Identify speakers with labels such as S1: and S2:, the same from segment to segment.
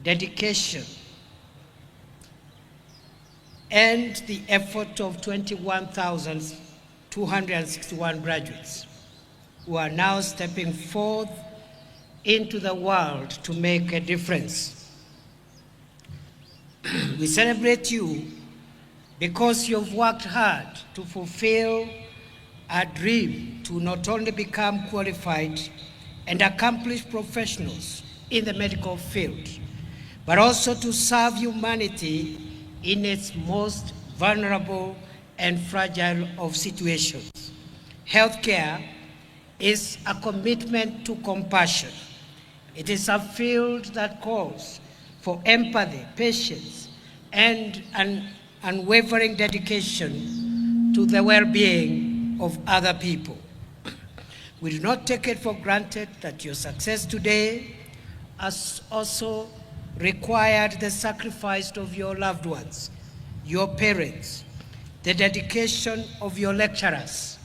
S1: dedication, and the effort of 21,261 graduates who are now stepping forth into the world to make a difference. We celebrate you because you've worked hard to fulfill a dream to not only become qualified and accomplished professionals in the medical field, but also to serve humanity in its most vulnerable and fragile of situations. Healthcare is a commitment to compassion. It is a field that calls for empathy, patience, and an unwavering dedication to the well-being of other people. We do not take it for granted that your success today has also required the sacrifice of your loved ones, your parents, the dedication of your lecturers,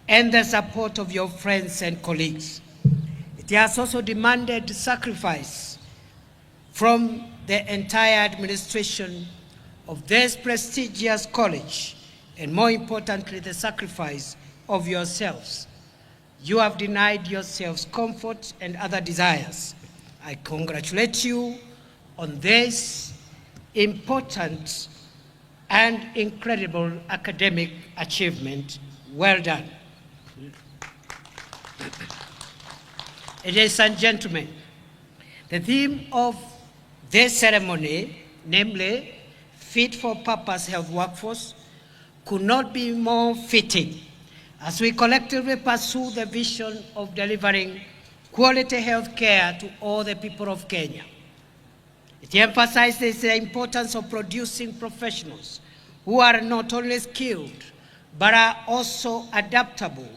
S1: and the support of your friends and colleagues. It has also demanded sacrifice from the entire administration of this prestigious college, and more importantly, the sacrifice of yourselves. You have denied yourselves comfort and other desires. I congratulate you on this important and incredible academic achievement. Well done. Ladies and gentlemen, the theme of this ceremony, namely Fit for Purpose Health Workforce, could not be more fitting as we collectively pursue the vision of delivering quality health care to all the people of Kenya. It emphasizes the importance of producing professionals who are not only skilled, but are also adaptable,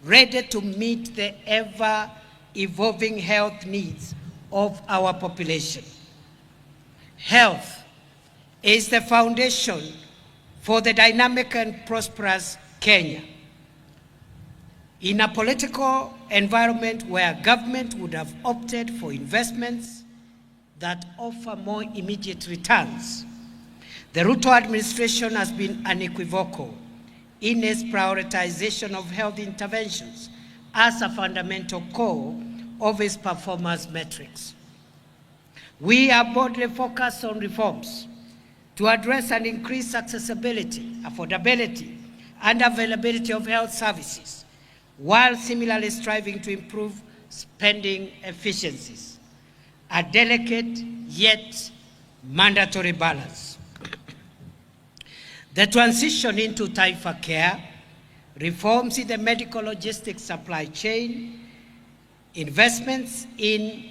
S1: ready to meet the ever-evolving health needs of our population. Health is the foundation for the dynamic and prosperous Kenya. In a political environment where government would have opted for investments that offer more immediate returns, the Ruto administration has been unequivocal in its prioritization of health interventions as a fundamental core of its performance metrics. We are boldly focused on reforms to address and increase accessibility, affordability, and availability of health services, while similarly striving to improve spending efficiencies, a delicate yet mandatory balance. The transition into Taifa Care, reforms in the medical logistics supply chain, investments in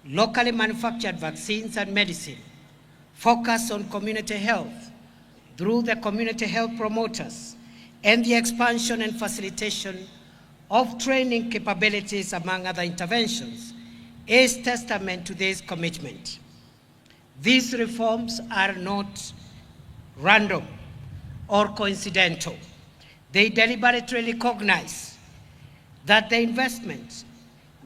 S1: locally manufactured vaccines and medicine, focus on community health through the community health promoters, and the expansion and facilitation of training capabilities, among other interventions, is testament to this commitment. These reforms are not random or coincidental. They deliberately recognize that the investments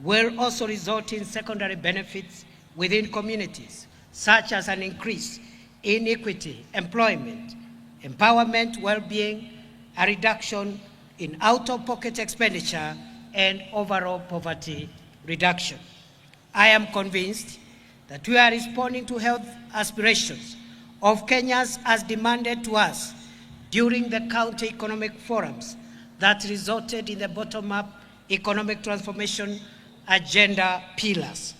S1: will also result in secondary benefits within communities, such as an increase in equity, employment, empowerment, well-being, a reduction in out-of-pocket expenditure, and overall poverty reduction. I am convinced that we are responding to health aspirations of Kenyans as demanded to us during the county economic forums that resulted in the bottom-up economic transformation agenda pillars.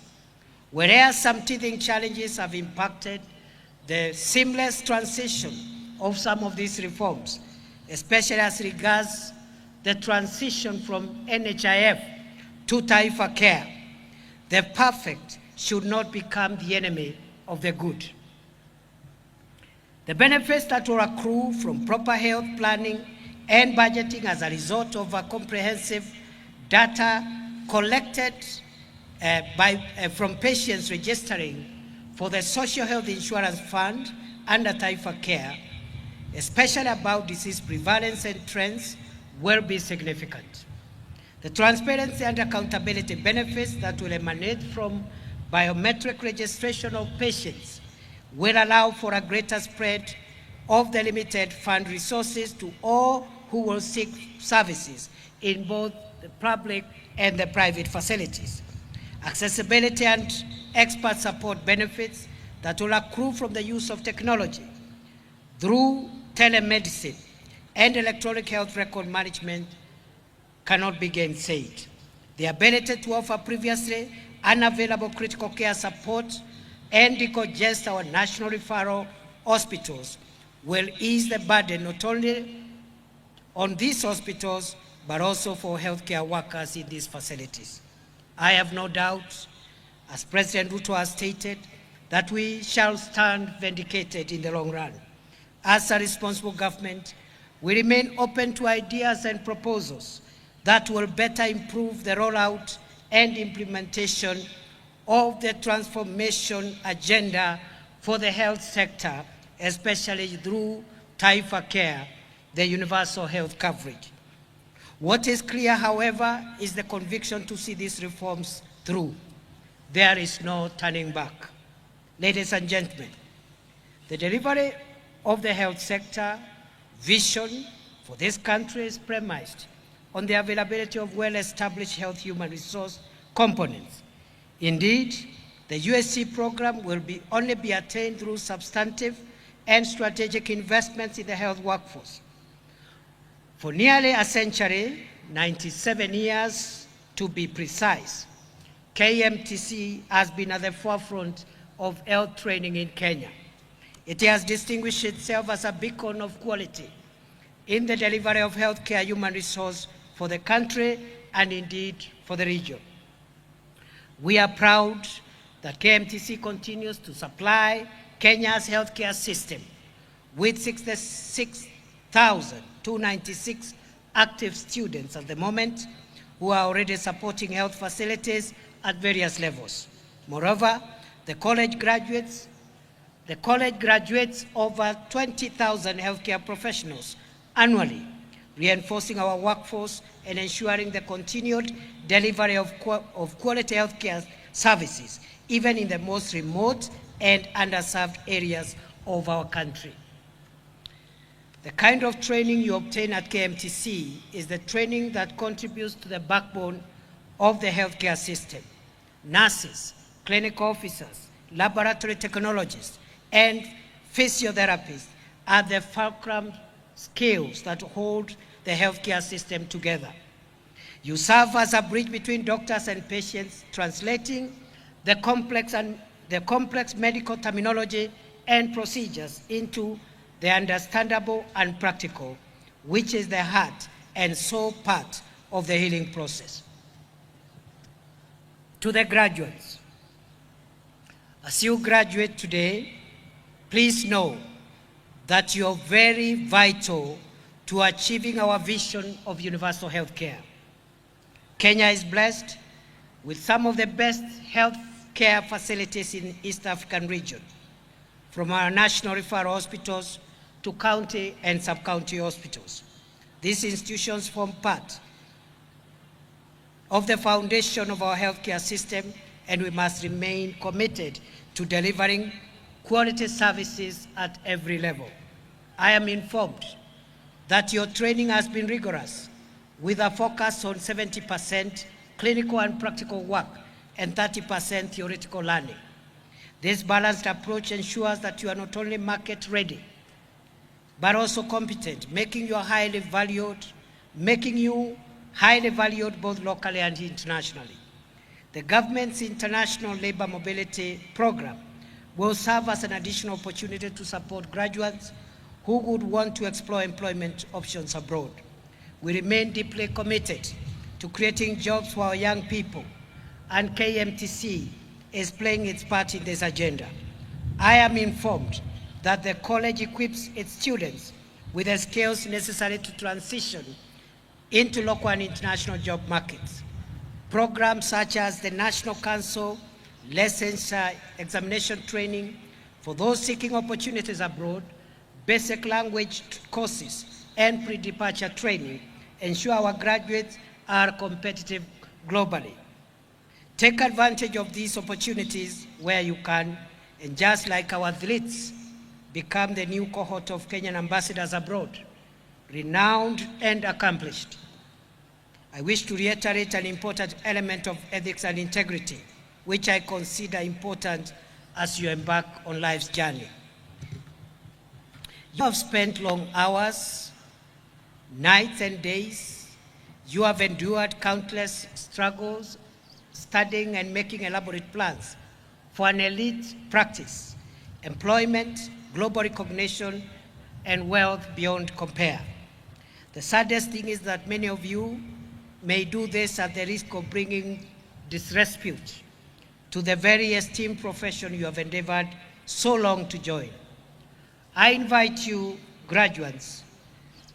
S1: Whereas some teething challenges have impacted the seamless transition of some of these reforms, especially as regards the transition from NHIF to Taifa Care, the perfect should not become the enemy of the good. The benefits that will accrue from proper health planning and budgeting as a result of a comprehensive data collected from patients registering for the Social Health Insurance Fund under Taifa Care, especially about disease prevalence and trends, will be significant. The transparency and accountability benefits that will emanate from biometric registration of patients will allow for a greater spread of the limited fund resources to all who will seek services in both the public and the private facilities. Accessibility and expert support benefits that will accrue from the use of technology through telemedicine and electronic health record management cannot be gainsaid. The ability to offer previously unavailable critical care support and decongest our national referral hospitals will ease the burden not only on these hospitals, but also for healthcare workers in these facilities. I have no doubt, as President Ruto has stated, that we shall stand vindicated in the long run. As a responsible government, we remain open to ideas and proposals that will better improve the rollout and implementation of the transformation agenda for the health sector, especially through Taifa Care, the universal health coverage. What is clear, however, is the conviction to see these reforms through. There is no turning back. Ladies and gentlemen, the delivery of the health sector vision for this country is premised on the availability of well-established health human resource components. Indeed, the USC program will only be attained through substantive and strategic investments in the health workforce. For nearly a century, 97 years to be precise, KMTC has been at the forefront of health training in Kenya. It has distinguished itself as a beacon of quality in the delivery of healthcare human resource for the country and indeed for the region. We are proud that KMTC continues to supply Kenya's healthcare system with 66,296 active students at the moment who are already supporting health facilities at various levels. Moreover, the college graduates over 20,000 healthcare professionals annually, reinforcing our workforce and ensuring the continued delivery of quality healthcare services, even in the most remote and underserved areas of our country. The kind of training you obtain at KMTC is the training that contributes to the backbone of the healthcare system. Nurses, clinical officers, laboratory technologists, and physiotherapists are the fulcrum skills that hold the healthcare system together. You serve as a bridge between doctors and patients, translating the complex medical terminology and procedures into the understandable and practical, which is the heart and soul part of the healing process. To the graduates, as you graduate today, please know that you're very vital to achieving our vision of universal health care. Kenya is blessed with some of the best health care facilities in the East African region, from our national referral hospitals to county and sub-county hospitals. These institutions form part of the foundation of our healthcare system, and we must remain committed to delivering quality services at every level. I am informed that your training has been rigorous, with a focus on 70% clinical and practical work and 30% theoretical learning. This balanced approach ensures that you are not only market ready, but also competent, making you highly valued both locally and internationally. The government's International Labor Mobility Program will serve as an additional opportunity to support graduates who would want to explore employment options abroad. We remain deeply committed to creating jobs for our young people, and KMTC is playing its part in this agenda. I am informed that the college equips its students with the skills necessary to transition into local and international job markets. Programs such as the National Council License Examination Training for those seeking opportunities abroad, basic language courses, and pre-departure training ensure our graduates are competitive globally. Take advantage of these opportunities where you can, and just like our athletes, become the new cohort of Kenyan ambassadors abroad, renowned and accomplished. I wish to reiterate an important element of ethics and integrity, which I consider important as you embark on life's journey. You have spent long hours, nights and days. You have endured countless struggles, studying and making elaborate plans for an elite practice, employment, global recognition, and wealth beyond compare. The saddest thing is that many of you may do this at the risk of bringing disrepute to the very esteemed profession you have endeavored so long to join. I invite you, graduates,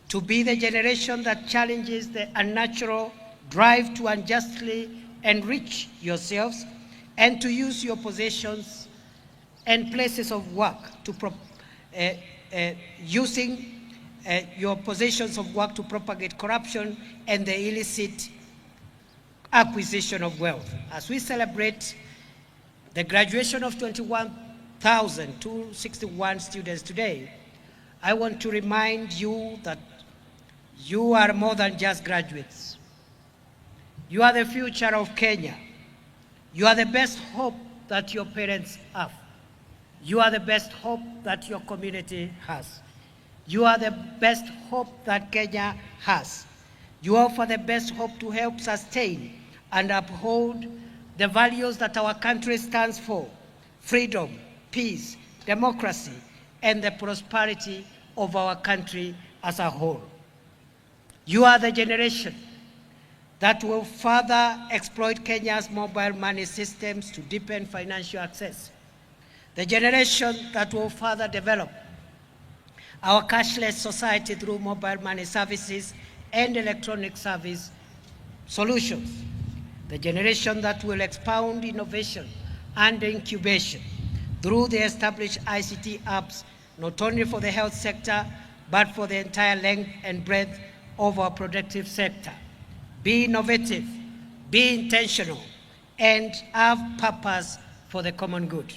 S1: to be the generation that challenges the unnatural drive to unjustly enrich yourselves and to use your positions and places of work to your positions of work to propagate corruption and the illicit acquisition of wealth. As we celebrate the graduation of 21,261 students today, I want to remind you that you are more than just graduates. You are the future of Kenya. You are the best hope that your parents have. You are the best hope that your community has. You are the best hope that Kenya has. You offer the best hope to help sustain and uphold the values that our country stands for: freedom, peace, democracy, and the prosperity of our country as a whole. You are the generation that will further exploit Kenya's mobile money systems to deepen financial access. The generation that will further develop our cashless society through mobile money services and electronic service solutions. The generation that will expound innovation and incubation through the established ICT apps, not only for the health sector, but for the entire length and breadth of our productive sector. Be innovative, be intentional, and have purpose for the common good.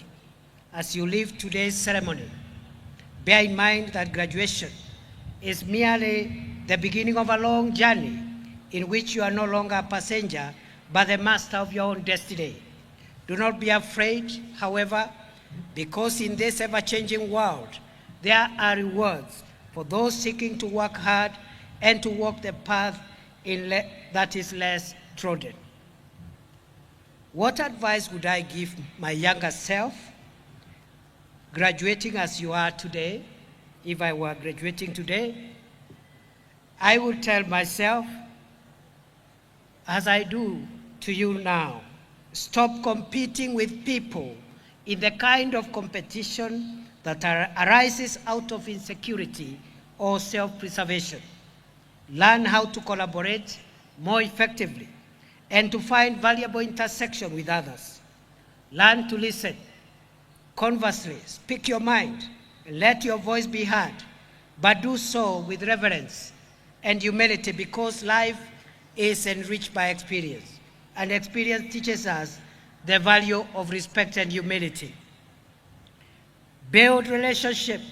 S1: As you leave today's ceremony, bear in mind that graduation is merely the beginning of a long journey in which you are no longer a passenger, but the master of your own destiny. Do not be afraid, however, because in this ever-changing world, there are rewards for those seeking to work hard and to walk the path that is less trodden. What advice would I give my younger self, graduating as you are today? If I were graduating today, I would tell myself, as I do to you now, stop competing with people in the kind of competition that arises out of insecurity or self-preservation. Learn how to collaborate more effectively and to find valuable intersection with others. Learn to listen. Conversely, speak your mind and let your voice be heard, but do so with reverence and humility, because life is enriched by experience, and experience teaches us the value of respect and humility. Build relationships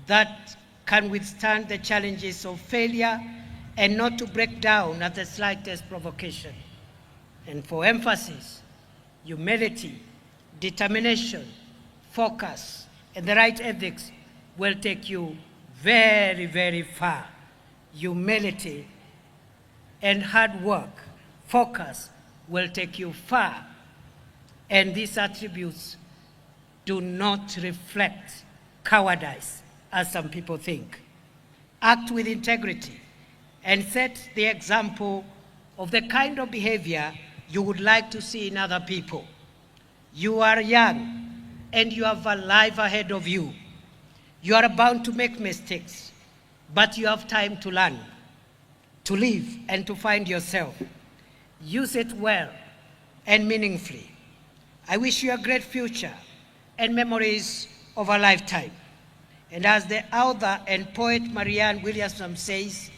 S1: that can withstand the challenges of failure and not to break down at the slightest provocation. And for emphasis, humility, determination, focus, and the right ethics will take you very, very far. Humility and hard work, focus, will take you far. And these attributes do not reflect cowardice, as some people think. Act with integrity and set the example of the kind of behavior you would like to see in other people. You are young and you have a life ahead of you. You are bound to make mistakes, but you have time to learn, to live, and to find yourself. Use it well and meaningfully. I wish you a great future and memories of a lifetime. And as the author and poet Marianne Williamson says,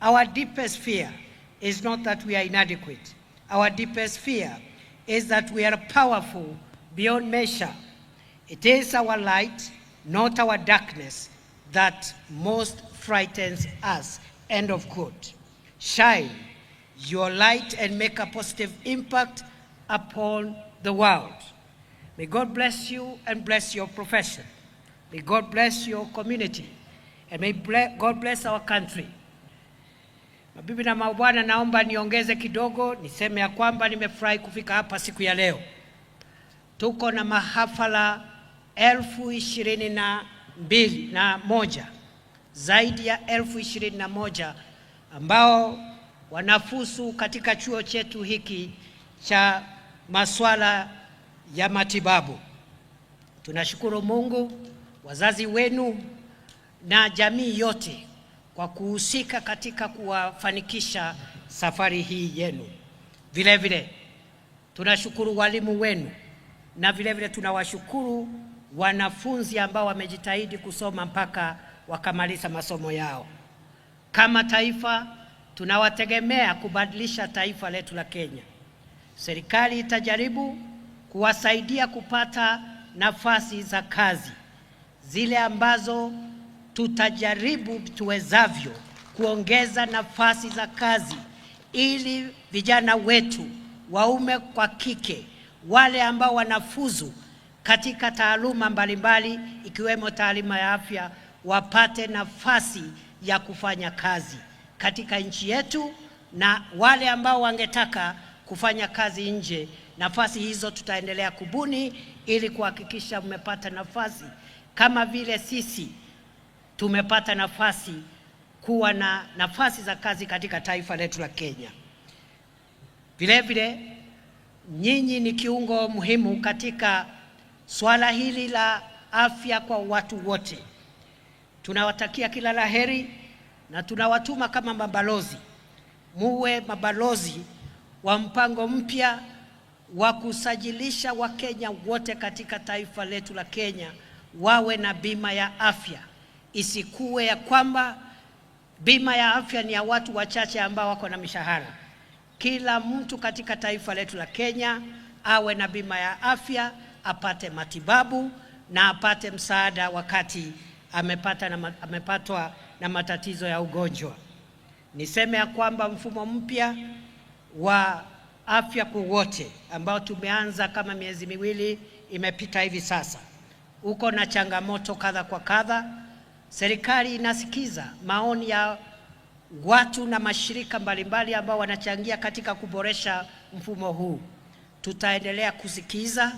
S1: our deepest fear is not that we are inadequate. Our deepest fear is that we are powerful beyond measure. It is our light, not our darkness, that most frightens us. End of quote. Shine your light and make a positive impact upon the world. May God bless you and bless your profession. May God bless your community. And may God bless our country. Mabibi na mabwana, naomba niongeze kidogo, niseme ya kwamba nimefurahi kufika hapa siku ya leo. Tuko na mahafala 21,021, zaidi ya 21,021 ambao wanafusu katika chuo chetu hiki cha masuala ya matibabu. Tunashukuru Mungu, wazazi wenu na jamii yote kwa kuhusika katika kuwafanikisha safari hii yenu. Vile vile tunashukuru walimu wenu, na vile vile tunawashukuru wanafunzi ambao wamejitahidi kusoma mpaka wakamaliza masomo yao. Kama taifa tunawategemea kubadilisha taifa letu la Kenya. Serikali itajaribu kuwasaidia kupata nafasi za kazi zile ambazo tutajaribu tuwezavyo kuongeza nafasi za kazi ili vijana wetu waume kwa kike, wale ambao wanafuzu katika taaluma mbalimbali ikiwemo taaluma ya afya, wapate nafasi ya kufanya kazi katika nchi yetu, na wale ambao wangetaka kufanya kazi nje, nafasi hizo tutaendelea kubuni ili kuhakikisha mmepata nafasi kama vile sisi tumepata nafasi kuwa na nafasi za kazi katika taifa letu la Kenya. Vile vile nyinyi ni kiungo muhimu katika swala hili la afya kwa watu wote. Tunawatakia kila la heri na tunawatuma kama mabalozi, muwe mabalozi wa mpango mpya wa kusajilisha Wakenya wote katika taifa letu la Kenya wawe na bima ya afya. Isikuwe ya kwamba bima ya afya ni ya watu wachache ambao wako na mishahara. Kila mtu katika taifa letu la Kenya awe na bima ya afya, apate matibabu na apate msaada wakati amepatwa na matatizo ya ugonjwa. Niseme ya kwamba mfumo mpya wa afya kwa wote ambao tumeanza kama miezi miwili imepita hivi sasa, uko na changamoto kadha kwa kadha. Serikali inasikiza maoni ya watu na mashirika mbalimbali ambao wanachangia katika kuboresha mfumo huu. Tutaendelea kusikiza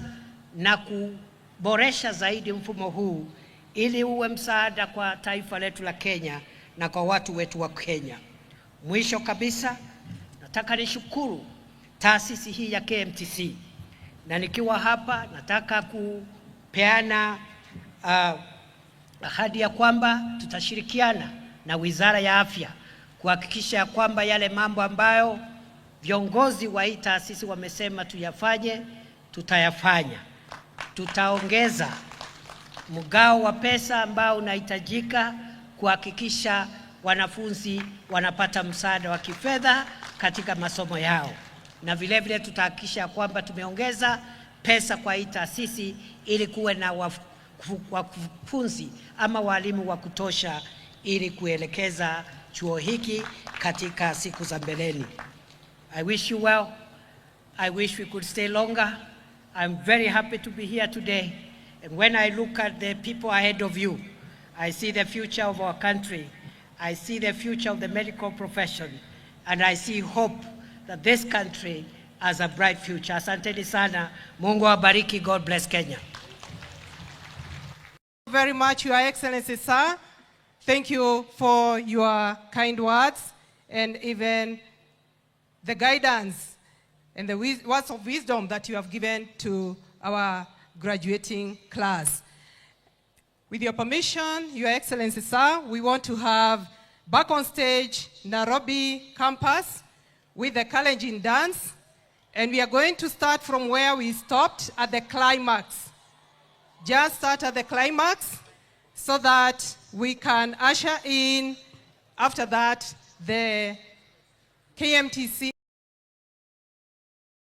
S1: na kuboresha zaidi mfumo huu ili uwe msaada kwa taifa letu la Kenya na kwa watu wetu wa Kenya. Mwisho kabisa, nataka nishukuru taasisi hii ya KMTC, na nikiwa hapa nataka kupeana ahadi ya kwamba tutashirikiana na Wizara ya Afya kuhakikisha ya kwamba yale mambo ambayo viongozi wa hii taasisi wamesema tuyafanye, tutayafanya. Tutaongeza mgao wa pesa ambao unahitajika kuhakikisha wanafunzi wanapata msaada wa kifedha katika masomo yao, na vile vile tutahakikisha kwamba tumeongeza pesa kwa hii taasisi ili kuwe na wakufunzi ama walimu wa kutosha ili kuelekeza chuo hiki katika siku za mbeleni. I wish you well. I wish we could stay longer. I'm very happy to be here today. And when I look at the people ahead of you, I see the future of our country. I see the future of the medical profession. And I see hope that this country has a bright future. Asanteni sana. Mungu awabariki. God bless Kenya.
S2: Very much, Your Excellency, sir. Thank you for your kind words and even the guidance and the words of wisdom that you have given to our graduating class. With your permission, Your Excellency, sir, we want to have back on stage Nairobi campus with the Kalenjin dance, and we are going to start from where we stopped at the climax. Just start at the climax so that we can usher in, after that, the KMTC